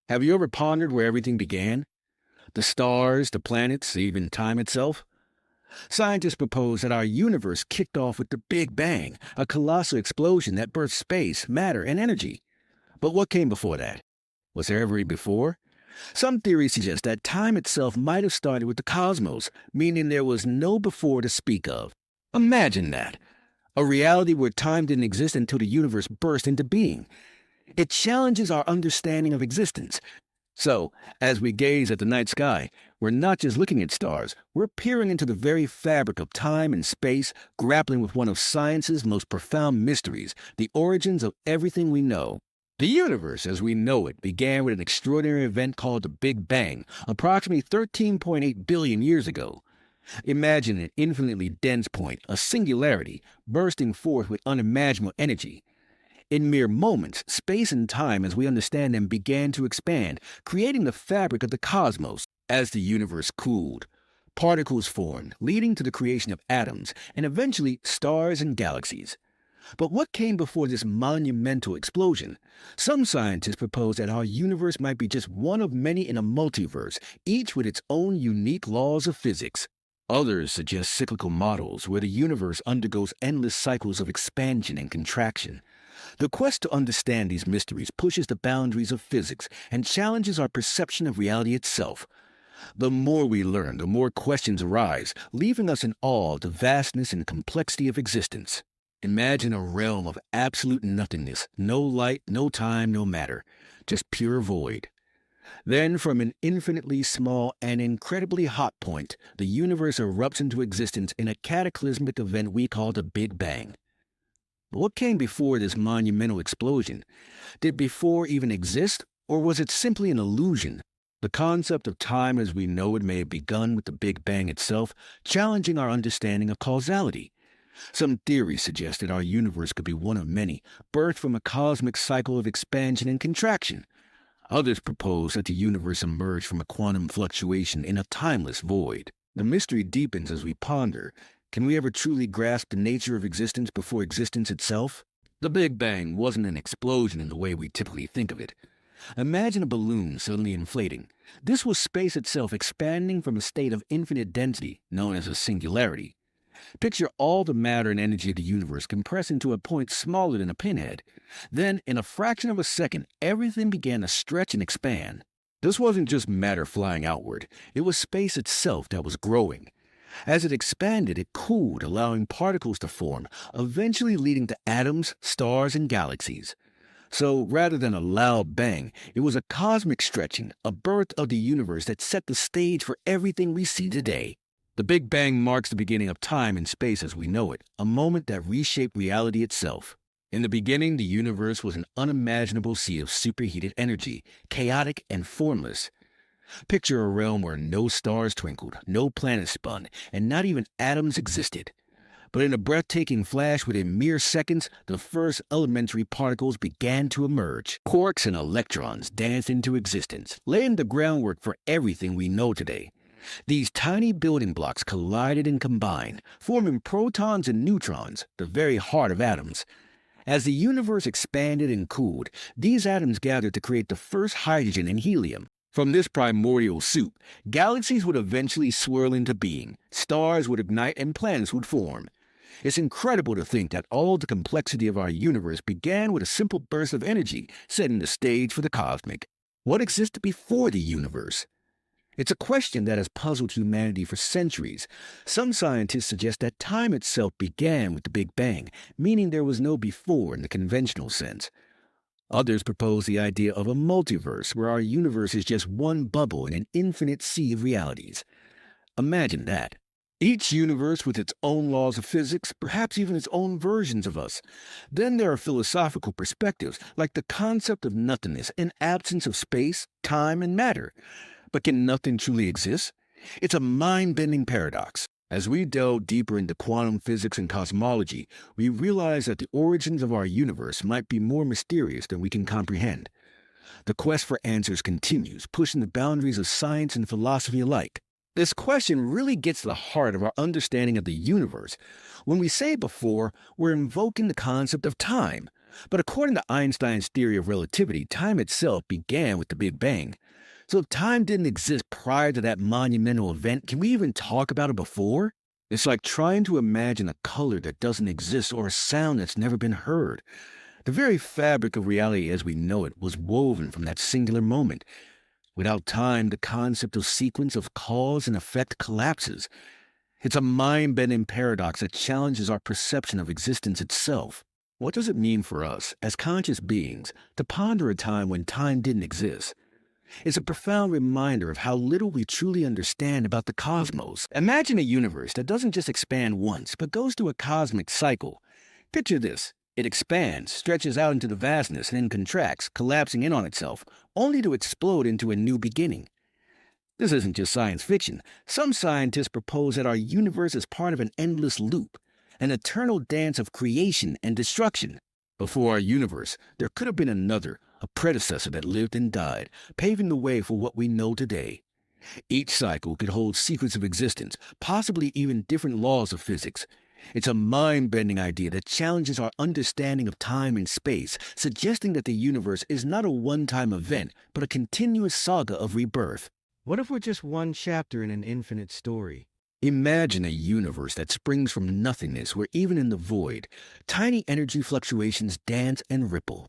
Have you ever pondered where everything began? The stars, the planets, even time itself? Scientists propose that our universe kicked off with the Big Bang, a colossal explosion that birthed space, matter, and energy. But what came before that? Was there ever a before? Some theories suggest that time itself might have started with the cosmos, meaning there was no before to speak of. Imagine that. A reality where time didn't exist until the universe burst into being. It challenges our understanding of existence. So, as we gaze at the night sky, we're not just looking at stars, we're peering into the very fabric of time and space, grappling with one of science's most profound mysteries, the origins of everything we know. The universe, as we know it, began with an extraordinary event called the Big Bang, approximately 13.8 billion years ago. Imagine an infinitely dense point, a singularity, bursting forth with unimaginable energy. In mere moments, space and time as we understand them began to expand, creating the fabric of the cosmos. As the universe cooled, particles formed, leading to the creation of atoms and eventually stars and galaxies. But what came before this monumental explosion? Some scientists propose that our universe might be just one of many in a multiverse, each with its own unique laws of physics. Others suggest cyclical models where the universe undergoes endless cycles of expansion and contraction. The quest to understand these mysteries pushes the boundaries of physics and challenges our perception of reality itself. The more we learn, the more questions arise, leaving us in awe of the vastness and complexity of existence. Imagine a realm of absolute nothingness, no light, no time, no matter, just pure void. Then, from an infinitely small and incredibly hot point, the universe erupts into existence in a cataclysmic event we call the Big Bang. But what came before this monumental explosion? Did before even exist, or was it simply an illusion? The concept of time as we know it may have begun with the Big Bang itself, challenging our understanding of causality. Some theories suggest that our universe could be one of many, birthed from a cosmic cycle of expansion and contraction. Others propose that the universe emerged from a quantum fluctuation in a timeless void. The mystery deepens as we ponder. Can we ever truly grasp the nature of existence before existence itself? The Big Bang wasn't an explosion in the way we typically think of it. Imagine a balloon suddenly inflating. This was space itself expanding from a state of infinite density, known as a singularity. Picture all the matter and energy of the universe compressed into a point smaller than a pinhead. Then, in a fraction of a second, everything began to stretch and expand. This wasn't just matter flying outward. It was space itself that was growing. As it expanded, it cooled, allowing particles to form, eventually leading to atoms, stars, and galaxies. So, rather than a loud bang, it was a cosmic stretching, a birth of the universe that set the stage for everything we see today. The Big Bang marks the beginning of time and space as we know it, a moment that reshaped reality itself. In the beginning, the universe was an unimaginable sea of superheated energy, chaotic and formless. Picture a realm where no stars twinkled, no planets spun, and not even atoms existed. But in a breathtaking flash within mere seconds, the first elementary particles began to emerge. Quarks and electrons danced into existence, laying the groundwork for everything we know today. These tiny building blocks collided and combined, forming protons and neutrons, the very heart of atoms. As the universe expanded and cooled, these atoms gathered to create the first hydrogen and helium. From this primordial soup, galaxies would eventually swirl into being, stars would ignite, and planets would form. It's incredible to think that all the complexity of our universe began with a simple burst of energy, setting the stage for the cosmic. What existed before the universe? It's a question that has puzzled humanity for centuries. Some scientists suggest that time itself began with the Big Bang, meaning there was no before in the conventional sense. Others propose the idea of a multiverse, where our universe is just one bubble in an infinite sea of realities. Imagine that. Each universe with its own laws of physics, perhaps even its own versions of us. Then there are philosophical perspectives, like the concept of nothingness and absence of space, time, and matter. But can nothing truly exist? It's a mind-bending paradox. As we delve deeper into quantum physics and cosmology, we realize that the origins of our universe might be more mysterious than we can comprehend. The quest for answers continues, pushing the boundaries of science and philosophy alike. This question really gets to the heart of our understanding of the universe. When we say before, we're invoking the concept of time. But according to Einstein's theory of relativity, time itself began with the Big Bang. So if time didn't exist prior to that monumental event, can we even talk about it before? It's like trying to imagine a color that doesn't exist or a sound that's never been heard. The very fabric of reality as we know it was woven from that singular moment. Without time, the concept of sequence of cause and effect collapses. It's a mind-bending paradox that challenges our perception of existence itself. What does it mean for us, as conscious beings, to ponder a time when time didn't exist? It's a profound reminder of how little we truly understand about the cosmos. Imagine a universe that doesn't just expand once, but goes through a cosmic cycle. Picture this. It expands, stretches out into the vastness, and then contracts, collapsing in on itself, only to explode into a new beginning. This isn't just science fiction. Some scientists propose that our universe is part of an endless loop, an eternal dance of creation and destruction. Before our universe, there could have been another, a predecessor that lived and died, paving the way for what we know today. Each cycle could hold secrets of existence, possibly even different laws of physics. It's a mind-bending idea that challenges our understanding of time and space, suggesting that the universe is not a one-time event, but a continuous saga of rebirth. What if we're just one chapter in an infinite story? Imagine a universe that springs from nothingness where even in the void, tiny energy fluctuations dance and ripple.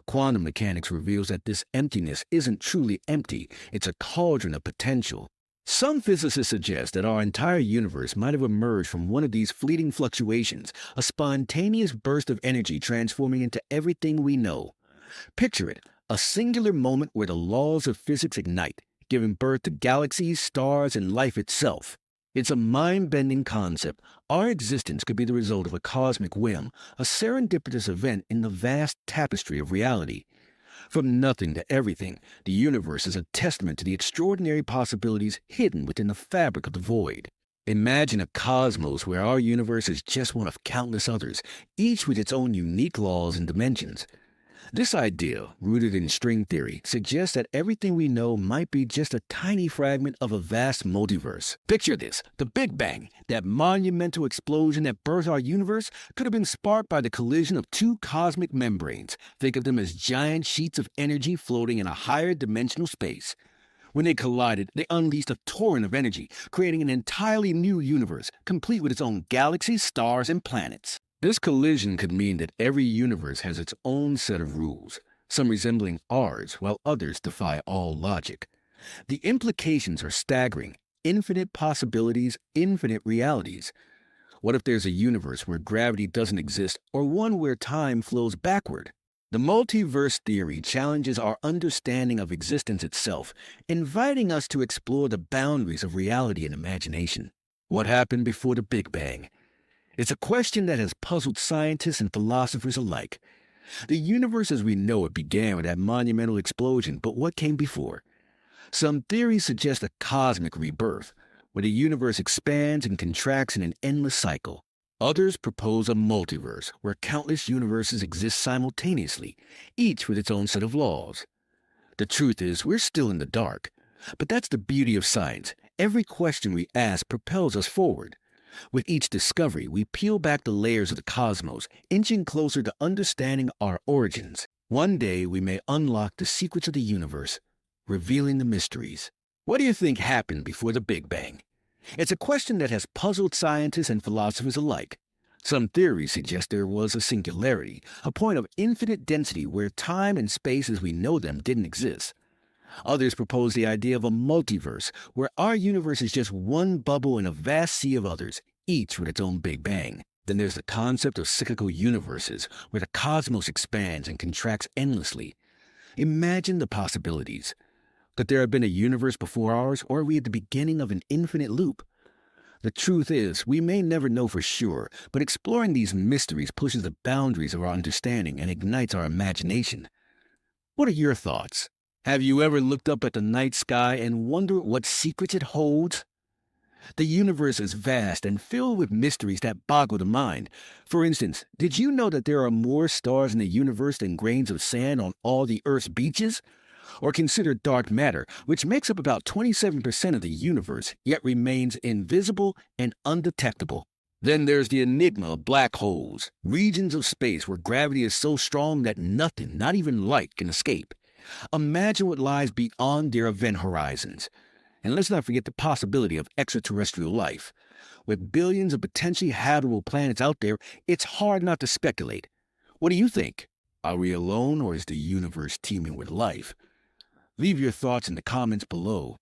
Quantum mechanics reveals that this emptiness isn't truly empty, it's a cauldron of potential. Some physicists suggest that our entire universe might have emerged from one of these fleeting fluctuations, a spontaneous burst of energy transforming into everything we know. Picture it, a singular moment where the laws of physics ignite, giving birth to galaxies, stars, and life itself. It's a mind-bending concept. Our existence could be the result of a cosmic whim, a serendipitous event in the vast tapestry of reality. From nothing to everything, the universe is a testament to the extraordinary possibilities hidden within the fabric of the void. Imagine a cosmos where our universe is just one of countless others, each with its own unique laws and dimensions. This idea, rooted in string theory, suggests that everything we know might be just a tiny fragment of a vast multiverse. Picture this, the Big Bang, that monumental explosion that birthed our universe, could have been sparked by the collision of two cosmic membranes. Think of them as giant sheets of energy floating in a higher dimensional space. When they collided, they unleashed a torrent of energy, creating an entirely new universe, complete with its own galaxies, stars, and planets. This collision could mean that every universe has its own set of rules, some resembling ours, while others defy all logic. The implications are staggering. Infinite possibilities, infinite realities. What if there's a universe where gravity doesn't exist, or one where time flows backward? The multiverse theory challenges our understanding of existence itself, inviting us to explore the boundaries of reality and imagination. What happened before the Big Bang? It's a question that has puzzled scientists and philosophers alike. The universe as we know it began with that monumental explosion, but what came before? Some theories suggest a cosmic rebirth, where the universe expands and contracts in an endless cycle. Others propose a multiverse, where countless universes exist simultaneously, each with its own set of laws. The truth is, we're still in the dark. But that's the beauty of science. Every question we ask propels us forward. With each discovery, we peel back the layers of the cosmos, inching closer to understanding our origins. One day, we may unlock the secrets of the universe, revealing the mysteries. What do you think happened before the Big Bang? It's a question that has puzzled scientists and philosophers alike. Some theories suggest there was a singularity, a point of infinite density where time and space as we know them didn't exist. Others propose the idea of a multiverse, where our universe is just one bubble in a vast sea of others, each with its own Big Bang. Then there's the concept of cyclical universes, where the cosmos expands and contracts endlessly. Imagine the possibilities. Could there have been a universe before ours, or are we at the beginning of an infinite loop? The truth is, we may never know for sure, but exploring these mysteries pushes the boundaries of our understanding and ignites our imagination. What are your thoughts? Have you ever looked up at the night sky and wondered what secrets it holds? The universe is vast and filled with mysteries that boggle the mind. For instance, did you know that there are more stars in the universe than grains of sand on all the Earth's beaches? Or consider dark matter, which makes up about 27% of the universe, yet remains invisible and undetectable. Then there's the enigma of black holes, regions of space where gravity is so strong that nothing, not even light, can escape. Imagine what lies beyond their event horizons. And let's not forget the possibility of extraterrestrial life. With billions of potentially habitable planets out there, it's hard not to speculate. What do you think? Are we alone, or is the universe teeming with life? Leave your thoughts in the comments below.